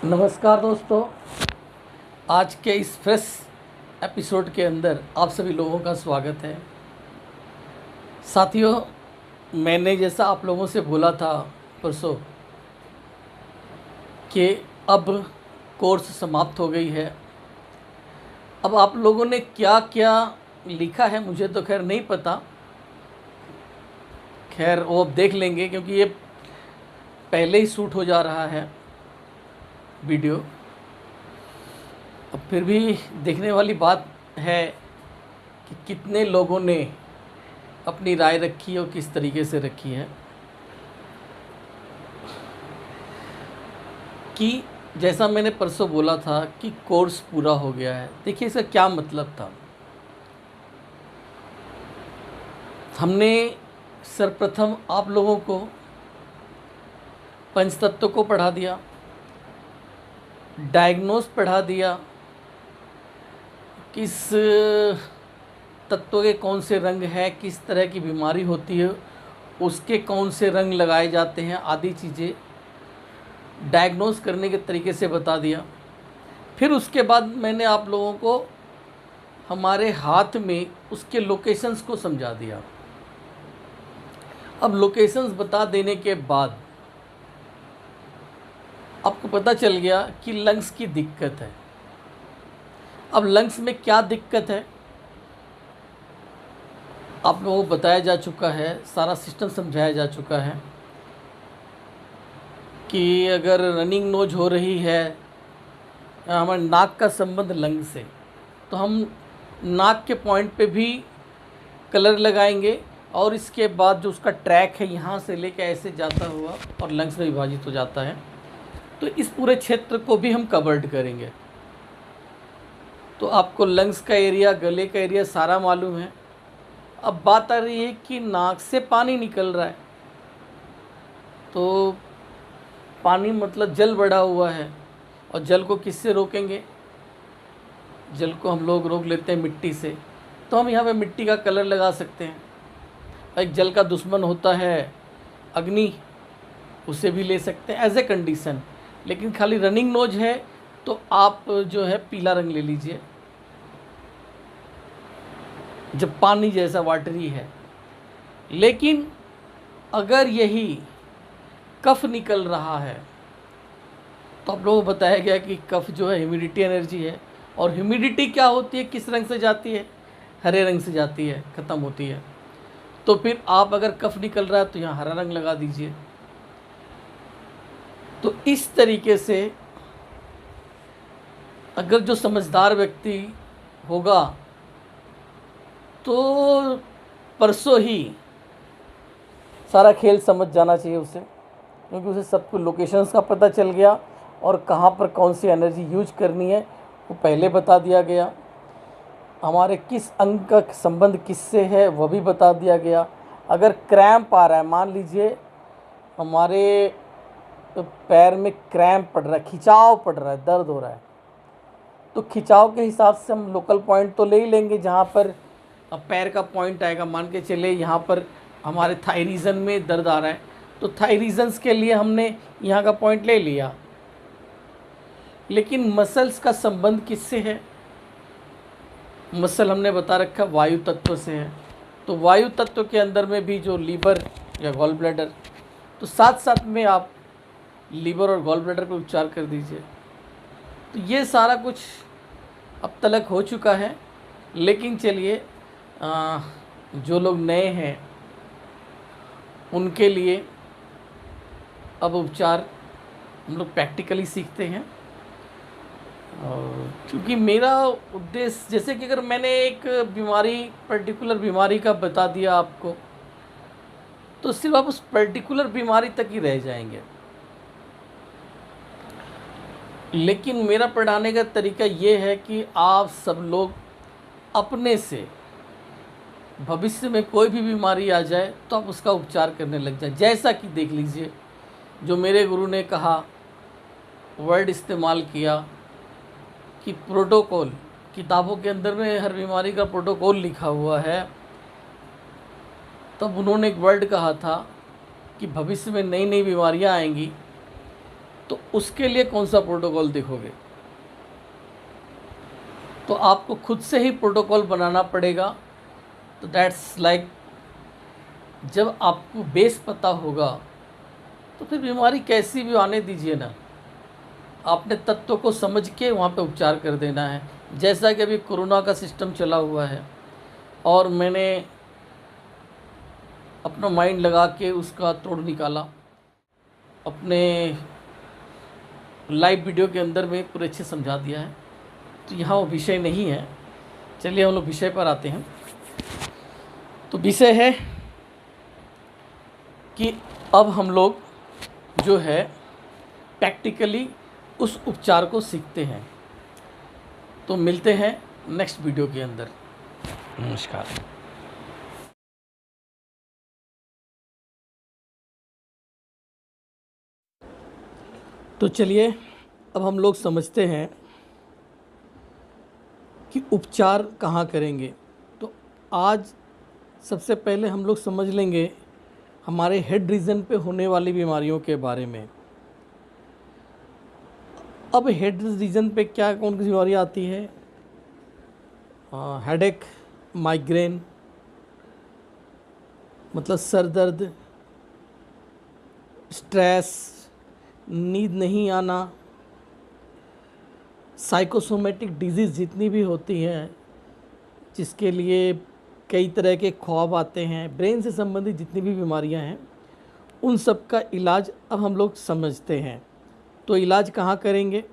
नमस्कार दोस्तों। आज के इस फ्रेश एपिसोड के अंदर आप सभी लोगों का स्वागत है। साथियों, मैंने जैसा आप लोगों से बोला था परसों कि अब कोर्स समाप्त हो गई है। अब आप लोगों ने क्या क्या लिखा है मुझे तो खैर नहीं पता, खैर वो अब देख लेंगे क्योंकि ये पहले ही शूट हो जा रहा है वीडियो। अब फिर भी देखने वाली बात है कि कितने लोगों ने अपनी राय रखी और किस तरीके से रखी है। कि जैसा मैंने परसों बोला था कि कोर्स पूरा हो गया है। देखिए इसका क्या मतलब था। हमने सर्वप्रथम आप लोगों को पंचतत्व को पढ़ा दिया, डायग्नोस पढ़ा दिया, किस तत्व के कौन से रंग हैं, किस तरह की बीमारी होती है, उसके कौन से रंग लगाए जाते हैं, आदि चीज़ें डायग्नोस करने के तरीके से बता दिया। फिर उसके बाद मैंने आप लोगों को हमारे हाथ में उसके लोकेशंस को समझा दिया। अब लोकेशंस बता देने के बाद आपको पता चल गया कि लंग्स की दिक्कत है। अब लंग्स में क्या दिक्कत है आप लोगों को बताया जा चुका है, सारा सिस्टम समझाया जा चुका है कि अगर रनिंग नोज हो रही है, हमारे नाक का संबंध लंग से, तो हम नाक के पॉइंट पे भी कलर लगाएंगे और इसके बाद जो उसका ट्रैक है यहाँ से लेकर ऐसे जाता हुआ और लंग्स में विभाजित हो जाता है, तो इस पूरे क्षेत्र को भी हम कवर्ड करेंगे। तो आपको लंग्स का एरिया, गले का एरिया सारा मालूम है। अब बात आ रही है कि नाक से पानी निकल रहा है, तो पानी मतलब जल बढ़ा हुआ है, और जल को किससे रोकेंगे? जल को हम लोग रोक लेते हैं मिट्टी से। तो हम यहाँ पे मिट्टी का कलर लगा सकते हैं। एक जल का दुश्मन होता है अग्नि, उसे भी ले सकते हैं एज ए कंडीशन। लेकिन खाली रनिंग नोज है तो आप जो है पीला रंग ले लीजिए, जब पानी जैसा वाटरी है। लेकिन अगर यही कफ निकल रहा है तो आप लोगों को बताया गया कि कफ जो है ह्यूमिडिटी एनर्जी है, और ह्यूमिडिटी क्या होती है, किस रंग से जाती है? हरे रंग से जाती है, ख़त्म होती है। तो फिर आप अगर कफ निकल रहा है तो यहाँ हरा रंग लगा दीजिए। तो इस तरीके से अगर जो समझदार व्यक्ति होगा तो परसों ही सारा खेल समझ जाना चाहिए उसे, क्योंकि उसे सब कुछ लोकेशंस का पता चल गया और कहाँ पर कौन सी एनर्जी यूज करनी है वो पहले बता दिया गया। हमारे किस अंग का संबंध किससे है वह भी बता दिया गया। अगर क्रैम्प आ रहा है, मान लीजिए हमारे पैर में क्रैम्प पड़ रहा है, खिंचाव पड़ रहा है, दर्द हो रहा है, तो खिंचाव के हिसाब से हम लोकल पॉइंट तो ले ही लेंगे जहाँ पर पैर का पॉइंट आएगा। मान के चले यहाँ पर हमारे थाई रीजन में दर्द आ रहा है, तो थाई रीजन्स के लिए हमने यहाँ का पॉइंट ले लिया। लेकिन मसल्स का संबंध किससे है? मसल हमने बता रखा वायु तत्व से है। तो वायु तत्व के अंदर में भी जो लीवर या गॉल ब्लैडर, तो साथ साथ में आप लीवर और गॉल ब्लैडर पर उपचार कर दीजिए। तो ये सारा कुछ अब तलक हो चुका है। लेकिन चलिए, जो लोग नए हैं उनके लिए अब उपचार हम लोग प्रैक्टिकली सीखते हैं। और क्योंकि मेरा उद्देश्य, जैसे कि अगर मैंने एक बीमारी, पर्टिकुलर बीमारी का बता दिया आपको, तो सिर्फ आप उस पर्टिकुलर बीमारी तक ही रह जाएंगे। लेकिन मेरा पढ़ाने का तरीका ये है कि आप सब लोग अपने से भविष्य में कोई भी बीमारी आ जाए तो आप उसका उपचार करने लग जाए। जैसा कि देख लीजिए, जो मेरे गुरु ने कहा, वर्ड इस्तेमाल किया कि प्रोटोकॉल, किताबों के अंदर में हर बीमारी का प्रोटोकॉल लिखा हुआ है। तब उन्होंने एक वर्ड कहा था कि भविष्य में नई नई बीमारियां आएंगी तो उसके लिए कौन सा प्रोटोकॉल देखोगे? तो आपको खुद से ही प्रोटोकॉल बनाना पड़ेगा। तो दैट्स लाइक जब आपको बेस पता होगा तो फिर बीमारी कैसी भी आने दीजिए ना, आपने तत्व को समझ के वहाँ पे उपचार कर देना है। जैसा कि अभी कोरोना का सिस्टम चला हुआ है और मैंने अपना माइंड लगा के उसका तोड़ निकाला अपने लाइव वीडियो के अंदर में पूरे अच्छे समझा दिया है। तो यहाँ वो विषय नहीं है। चलिए हम लोग विषय पर आते हैं। तो विषय है कि अब हम लोग जो है प्रैक्टिकली उस उपचार को सीखते हैं। तो मिलते हैं नेक्स्ट वीडियो के अंदर। नमस्कार। तो चलिए अब हम लोग समझते हैं कि उपचार कहाँ करेंगे। तो आज सबसे पहले हम लोग समझ लेंगे हमारे हेड रीजन पे होने वाली बीमारियों के बारे में। अब हेड रीजन पे क्या कौन सी बीमारी आती है? हेडेक, माइग्रेन मतलब सर दर्द, स्ट्रेस, नींद नहीं आना, साइकोसोमेटिक डिजीज़ जितनी भी होती हैं जिसके लिए कई तरह के ख्वाब आते हैं, ब्रेन से संबंधित जितनी भी बीमारियां हैं, उन सब का इलाज अब हम लोग समझते हैं। तो इलाज कहाँ करेंगे?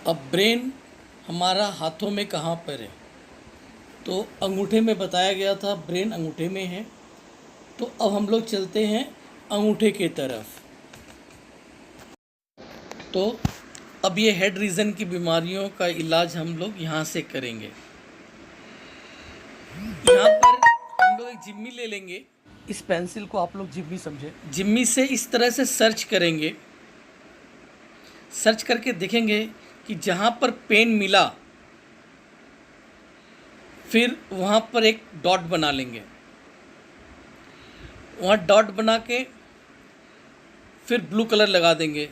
अब ब्रेन हमारा हाथों में कहाँ पर है? तो अंगूठे में बताया गया था ब्रेन अंगूठे में है। तो अब हम लोग चलते हैं अंगूठे की तरफ। तो अब ये हेड रीजन की बीमारियों का इलाज हम लोग यहाँ से करेंगे। यहाँ पर हम लोग एक जिम्मी ले लेंगे। इस पेंसिल को आप लोग जिम्मी समझे। जिम्मी से इस तरह से सर्च करेंगे। सर्च करके देखेंगे कि जहाँ पर पेन मिला फिर वहाँ पर एक डॉट बना लेंगे। वहाँ डॉट बना के फिर ब्लू कलर लगा देंगे।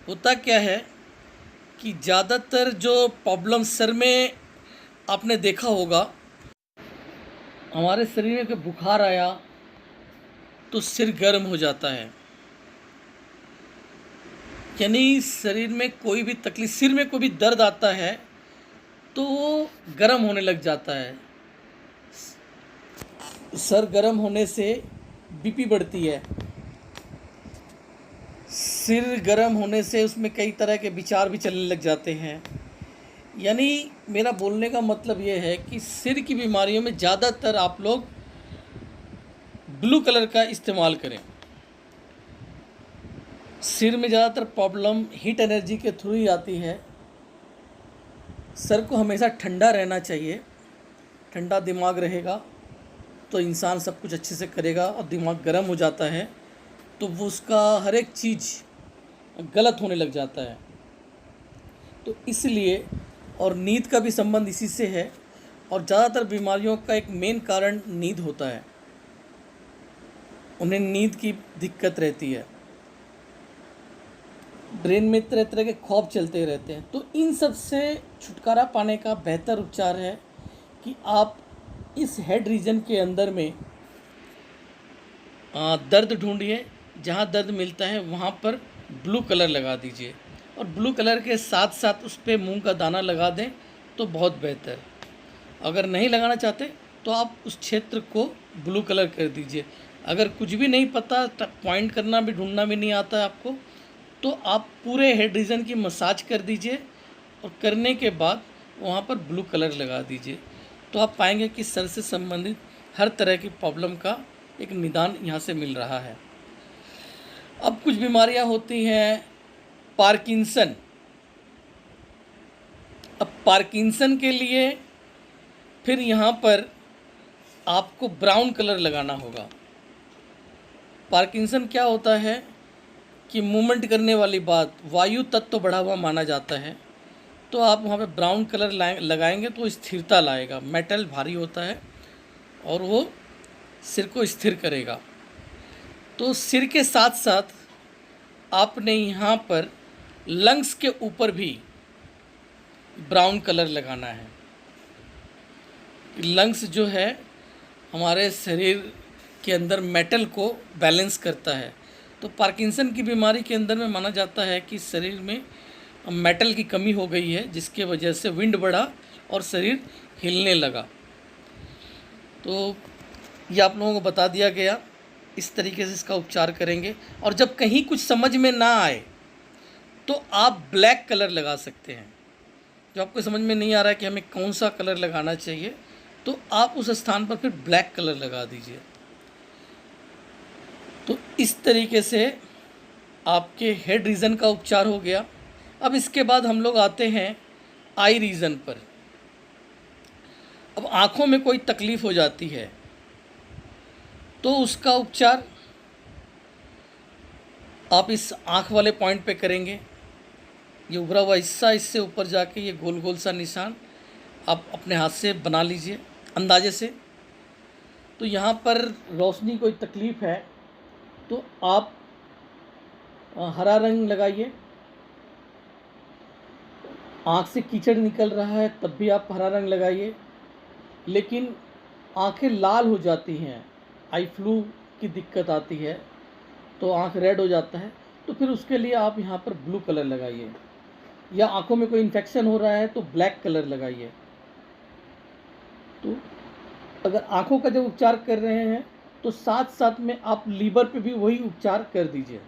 होता क्या है कि ज़्यादातर जो प्रॉब्लम सर में आपने देखा होगा, हमारे शरीर में जब बुखार आया तो सिर गर्म हो जाता है। यानी शरीर में कोई भी तकलीफ, सिर में कोई भी दर्द आता है तो वो गर्म होने लग जाता है। सर गर्म होने से बीपी बढ़ती है। सिर गर्म होने से उसमें कई तरह के विचार भी चलने लग जाते हैं। यानी मेरा बोलने का मतलब ये है कि सिर की बीमारियों में ज़्यादातर आप लोग ब्लू कलर का इस्तेमाल करें। सिर में ज़्यादातर प्रॉब्लम हीट एनर्जी के थ्रू ही आती है। सर को हमेशा ठंडा रहना चाहिए। ठंडा दिमाग रहेगा तो इंसान सब कुछ अच्छे से करेगा, और दिमाग गर्म हो जाता है तो वो उसका हर एक चीज़ गलत होने लग जाता है। तो इसलिए, और नींद का भी संबंध इसी से है, और ज़्यादातर बीमारियों का एक मेन कारण नींद होता है। उन्हें नींद की दिक्कत रहती है, ब्रेन में तरह तरह के ख्वाब चलते रहते हैं। तो इन सब से छुटकारा पाने का बेहतर उपचार है कि आप इस हेड रीजन के अंदर में दर्द ढूंढिए। जहाँ दर्द मिलता है वहाँ पर ब्लू कलर लगा दीजिए, और ब्लू कलर के साथ साथ उस पर मूंग का दाना लगा दें तो बहुत बेहतर। अगर नहीं लगाना चाहते तो आप उस क्षेत्र को ब्लू कलर कर दीजिए। अगर कुछ भी नहीं पता, पॉइंट करना भी ढूंढना भी नहीं आता है आपको, तो आप पूरे हेड रीजन की मसाज कर दीजिए, और करने के बाद वहाँ पर ब्लू कलर लगा दीजिए। तो आप पाएंगे कि सर से संबंधित हर तरह की प्रॉब्लम का एक निदान यहाँ से मिल रहा है। अब कुछ बीमारियाँ होती हैं पार्किंसन। अब पार्किंसन के लिए फिर यहाँ पर आपको ब्राउन कलर लगाना होगा। पार्किंसन क्या होता है कि मूवमेंट करने वाली बात, वायु तत्व बढ़ा हुआ माना जाता है। तो आप वहाँ पे ब्राउन कलर लगाएंगे तो स्थिरता लाएगा। मेटल भारी होता है और वो सिर को स्थिर करेगा। तो सिर के साथ साथ आपने यहाँ पर लंग्स के ऊपर भी ब्राउन कलर लगाना है। लंग्स जो है हमारे शरीर के अंदर मेटल को बैलेंस करता है। तो पार्किंसन की बीमारी के अंदर में माना जाता है कि शरीर में मेटल की कमी हो गई है, जिसके वजह से विंड बढ़ा और शरीर हिलने लगा। तो ये आप लोगों को बता दिया गया, इस तरीके से इसका उपचार करेंगे। और जब कहीं कुछ समझ में ना आए तो आप ब्लैक कलर लगा सकते हैं। जो आपको समझ में नहीं आ रहा है कि हमें कौन सा कलर लगाना चाहिए, तो आप उस स्थान पर फिर ब्लैक कलर लगा दीजिए। तो इस तरीके से आपके हेड रीजन का उपचार हो गया। अब इसके बाद हम लोग आते हैं आई रीजन पर। अब आँखों में कोई तकलीफ़ हो जाती है तो उसका उपचार आप इस आँख वाले पॉइंट पे करेंगे। ये उभरा हुआ हिस्सा, इससे ऊपर जाके ये गोल गोल सा निशान आप अपने हाथ से बना लीजिए अंदाजे से। तो यहाँ पर रोशनी कोई तकलीफ़ है तो आप हरा रंग लगाइए। आँख से कीचड़ निकल रहा है तब भी आप हरा रंग लगाइए। लेकिन आँखें लाल हो जाती हैं, आई फ्लू की दिक्कत आती है तो आँख रेड हो जाता है, तो फिर उसके लिए आप यहाँ पर ब्लू कलर लगाइए। या आँखों में कोई इन्फेक्शन हो रहा है तो ब्लैक कलर लगाइए। तो अगर आँखों का जब उपचार कर रहे हैं तो साथ साथ में आप लीवर पे भी वही उपचार कर दीजिए।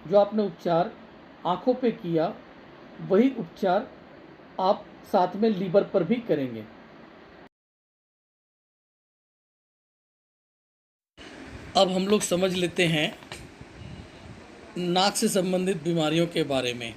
जो आपने उपचार आँखों पे किया वही उपचार आप साथ में लीवर पर भी करेंगे। अब हम लोग समझ लेते हैं नाक से संबंधित बीमारियों के बारे में।